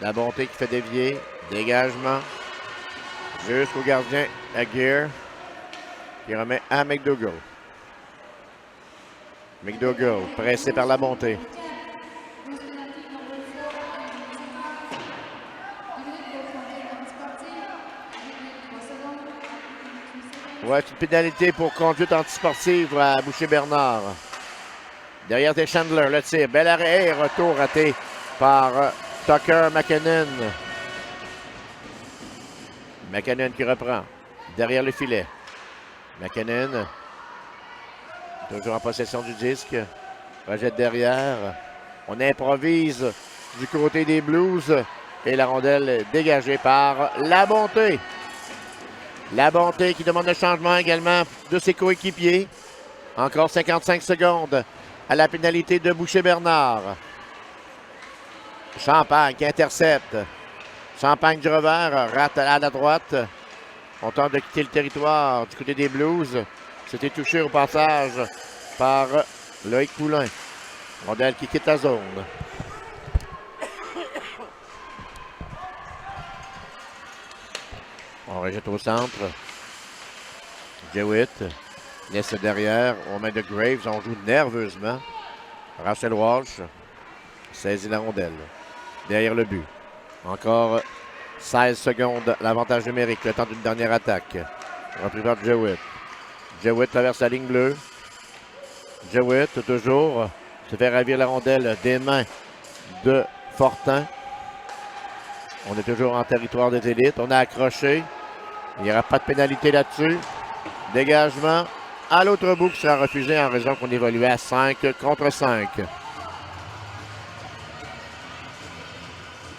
[SPEAKER 1] La Bonté qui fait dévier. Dégagement. Jusqu'au gardien Aguirre. Qui remet à McDougall. McDougall, pressé par La Bonté. Ouais, c'est une pénalité pour conduite antisportive à Boucher-Bernard. Derrière, c'est Chandler, le tir. Bel arrêt, retour raté par Tucker McKinnon. McKinnon qui reprend. Derrière le filet. McKinnon. Toujours en possession du disque. Rejette derrière. On improvise du côté des Blues. Et la rondelle dégagée par La Bonté. La Bonté qui demande le changement également de ses coéquipiers. Encore 55 secondes à la pénalité de Boucher-Bernard. Champagne qui intercepte. Champagne du revers, rate à la droite. On tente de quitter le territoire du côté des Blues. C'était touché au passage par Loïc Poulain. Rondelle qui quitte la zone. On rejette au centre. Jewett laisse derrière aux mains de Graves. On joue nerveusement. Rachel Walsh saisit la rondelle. Derrière le but. Encore 16 secondes, l'avantage numérique, le temps d'une dernière attaque. Repris par Jewett. Jewett traverse la ligne bleue. Jewett, toujours, se fait ravir la rondelle des mains de Fortin. On est toujours en territoire des élites. On a accroché. Il n'y aura pas de pénalité là-dessus. Dégagement à l'autre bout qui sera refusé en raison qu'on évoluait à 5 contre 5.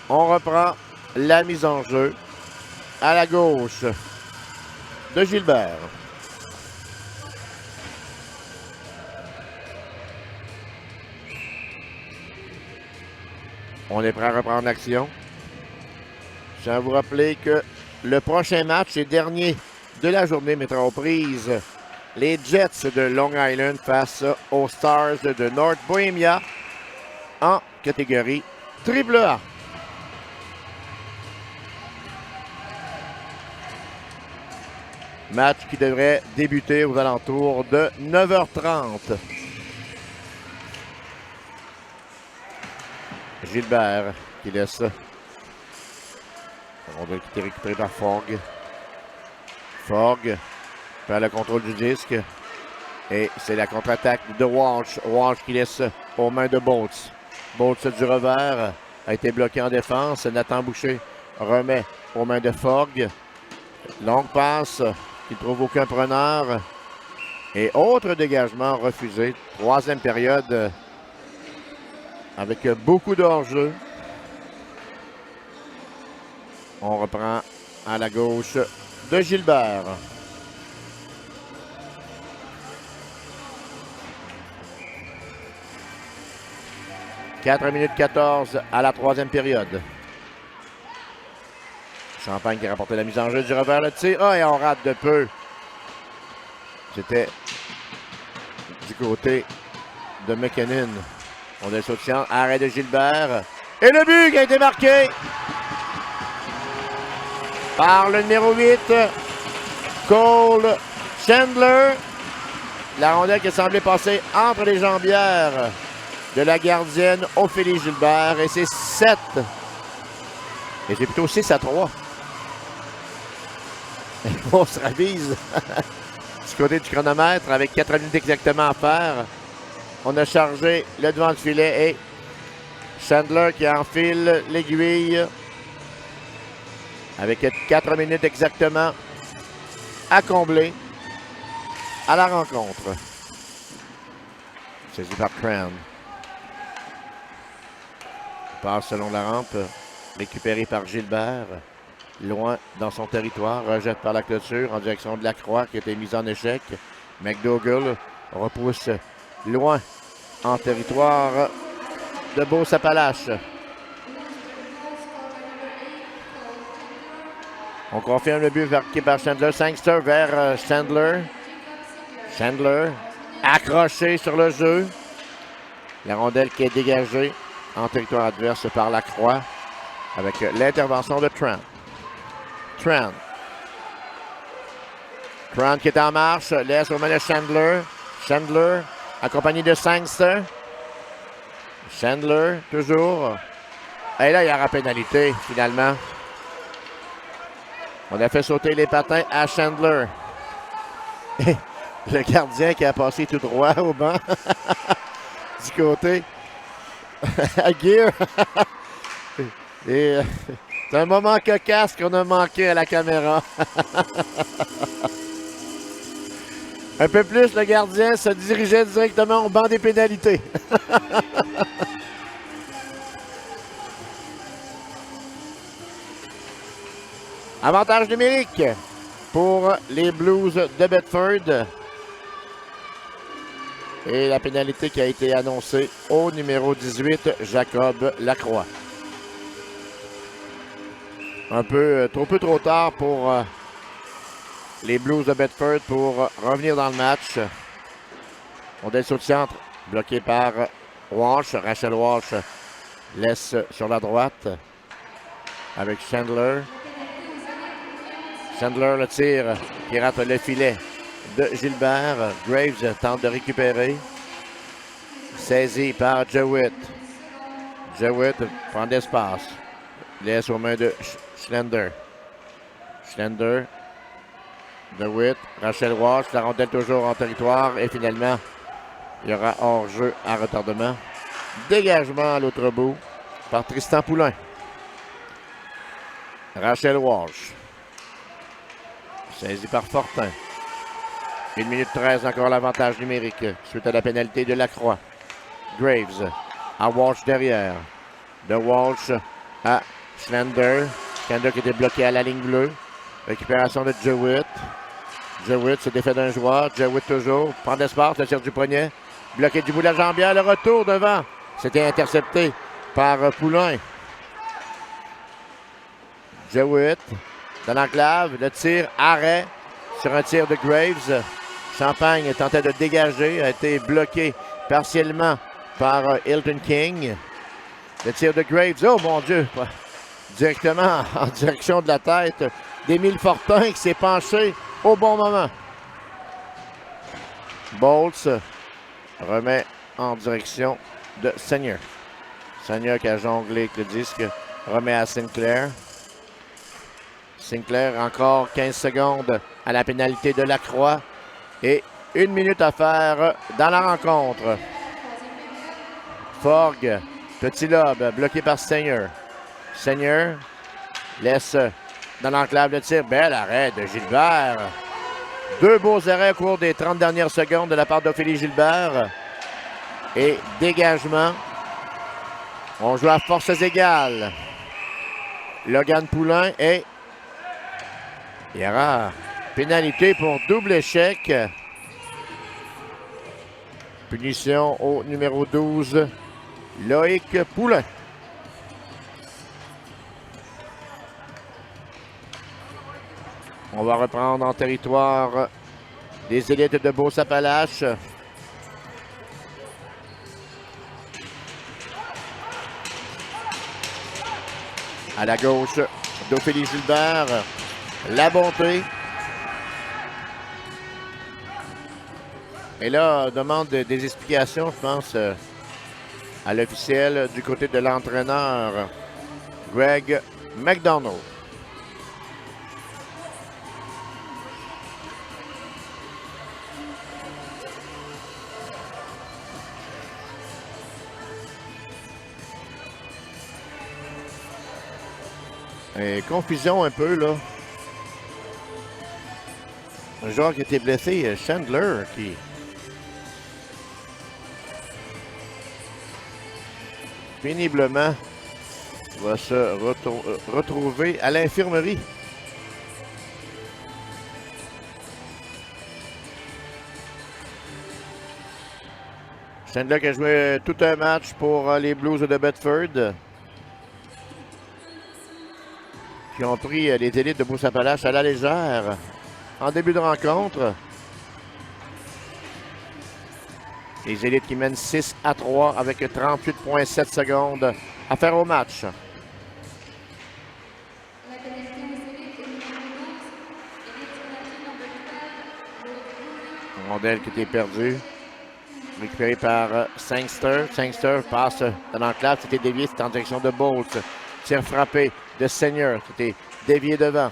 [SPEAKER 1] On reprend la mise en jeu à la gauche de Gilbert. On est prêt à reprendre l'action. Je tiens à vous rappeler que le prochain match et dernier de la journée mettra aux prises les Jets de Long Island face aux Stars de North Bohemia en catégorie AAA. Match qui devrait débuter aux alentours de 9h30. Gilbert qui laisse. On va quitter récupéré par Fogg. Fogg perd le contrôle du disque. Et c'est la contre-attaque de Walsh. Walsh qui laisse aux mains de Bolts. Bolts du revers a été bloqué en défense. Nathan Boucher remet aux mains de Fogg. Longue passe qui ne trouve aucun preneur. Et autre dégagement refusé. Troisième période avec beaucoup d'hors-jeu. On reprend à la gauche de Gilbert. « 4 minutes 14 à la troisième période. Champagne qui a rapporté la mise en jeu du revers, le tir. Ah, et on rate de peu. C'était du côté de McKinnon. On a le soutien. Arrêt de Gilbert. Et le but qui a été marqué par le numéro 8, Cole Chandler. La rondelle qui semblait passer entre les jambières de la gardienne Ophélie Gilbert. Et c'est 7. Et c'est plutôt 6-3. On se ravise du côté du chronomètre avec 4 minutes exactement à faire. On a chargé le devant du filet et Chandler qui enfile l'aiguille avec 4 minutes exactement à combler à la rencontre. Saisi par Cran. Passe selon la rampe, récupéré par Gilbert. Loin dans son territoire, rejette par la clôture en direction de la Croix qui a été mise en échec. McDougall repousse loin en territoire de Beauce-Appalaches. On confirme le but marqué par Chandler. Sangster vers Chandler. Chandler accroché sur le jeu. La rondelle qui est dégagée en territoire adverse par la Croix avec l'intervention de Trent. Trent qui est en marche, laisse aux mains de Chandler. Chandler accompagné de Sangster. Chandler toujours. Et là, il y aura pénalité finalement. On a fait sauter les patins à Chandler. Et le gardien qui a passé tout droit au banc du côté à Gear. Et c'est un moment cocasse qu'on a manqué à la caméra. Un peu plus, le gardien se dirigeait directement au banc des pénalités. Avantage numérique pour les Blues de Bedford. Et la pénalité qui a été annoncée au numéro 18, Jacob Lacroix. Un peu trop tard pour les Blues de Bedford pour revenir dans le match. Modèle saut de centre, bloqué par Walsh. Rachel Walsh laisse sur la droite avec Chandler. Chandler le tire qui rate le filet de Gilbert. Graves tente de récupérer. Saisi par Jewett. Jewett prend l'espace. Laisse aux mains de Schlender. Schlender. Jewett. Rachel Walsh. La rondelle toujours en territoire. Et finalement, il y aura hors-jeu à retardement. Dégagement à l'autre bout par Tristan Poulain. Rachel Walsh. Saisi par Fortin. 1 minute 13, encore l'avantage numérique suite à la pénalité de Lacroix. Graves à Walsh derrière. De Walsh à Schlender. Schlender qui était bloqué à la ligne bleue. Récupération de Jewett. Jewett se défait d'un joueur. Jewett toujours. Prend l'espace, le tir du poignet. Bloqué du bout de la jambière. Le retour devant. C'était intercepté par Poulain. Jewett dans l'enclave. Le tir, arrêt sur un tir de Graves. Champagne tentait de dégager. A été bloqué partiellement par Hilton King. Le tir de Graves. Oh mon Dieu! Directement en direction de la tête d'Émile Fortin qui s'est penché au bon moment. Bolts remet en direction de Seigneur. Seigneur qui a jonglé avec le disque remet à Sinclair. Sinclair, encore 15 secondes à la pénalité de Lacroix. Et 1 minute à faire dans la rencontre. Forgue, petit lobe, bloqué par Seigneur. Seigneur laisse dans l'enclave de tir. Bel arrêt de Gilbert. 2 beaux arrêts au cours des 30 dernières secondes de la part d'Ophélie Gilbert. Et dégagement. On joue à forces égales. Logan Poulain et il y aura pénalité pour double échec. Punition au numéro 12, Loïc Poulain. On va reprendre en territoire des élites de Beauce-Appalaches. À la gauche d'Ophélie Gilbert. La bonté. Et là, demande des explications, je pense, à l'officiel du côté de l'entraîneur Greg McDonald. Et confusion un peu, là. Un joueur qui était blessé, Chandler, qui péniblement va se retrouver à l'infirmerie. Chandler qui a joué tout un match pour les Blues de Bedford, qui ont pris les élites de Beauce-Appalaches à la légère en début de rencontre. Les élites qui mènent 6-3 avec 38,7 secondes à faire au match. Rondelle qui était perdue. Récupéré par Sangster. Sangster passe dans l'enclave. C'était dévié. C'était en direction de Bolts. Tir frappé de Seigneur. C'était dévié devant.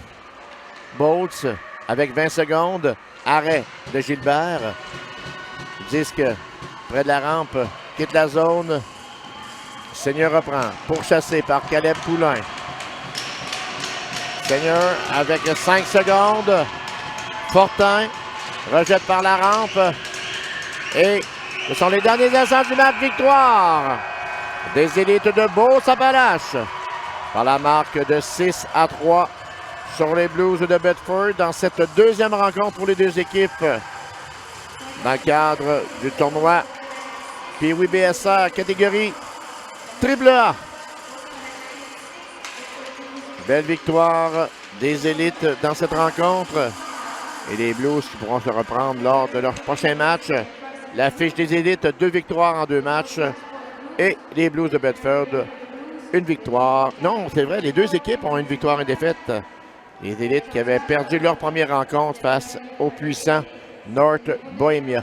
[SPEAKER 1] Bolts avec 20 secondes. Arrêt de Gilbert. Disque près de la rampe. Quitte la zone. Seigneur reprend. Pourchassé par Caleb Poulain. Seigneur avec 5 secondes. Fortin rejette par la rampe. Et ce sont les derniers instants du match. Victoire des élites de Beauce-Appalaches par la marque de 6-3 sur les Blues de Bedford dans cette deuxième rencontre pour les deux équipes dans le cadre du tournoi Pee-Wee BSR catégorie AAA. Belle victoire des élites dans cette rencontre. Et les Blues qui pourront se reprendre lors de leur prochain match. L'affiche des élites, 2 victoires en 2 matchs. Et les Blues de Bedford, une victoire. Non, c'est vrai, les deux équipes ont une victoire et une défaite. Les élites qui avaient perdu leur première rencontre face au puissant North Bohemia.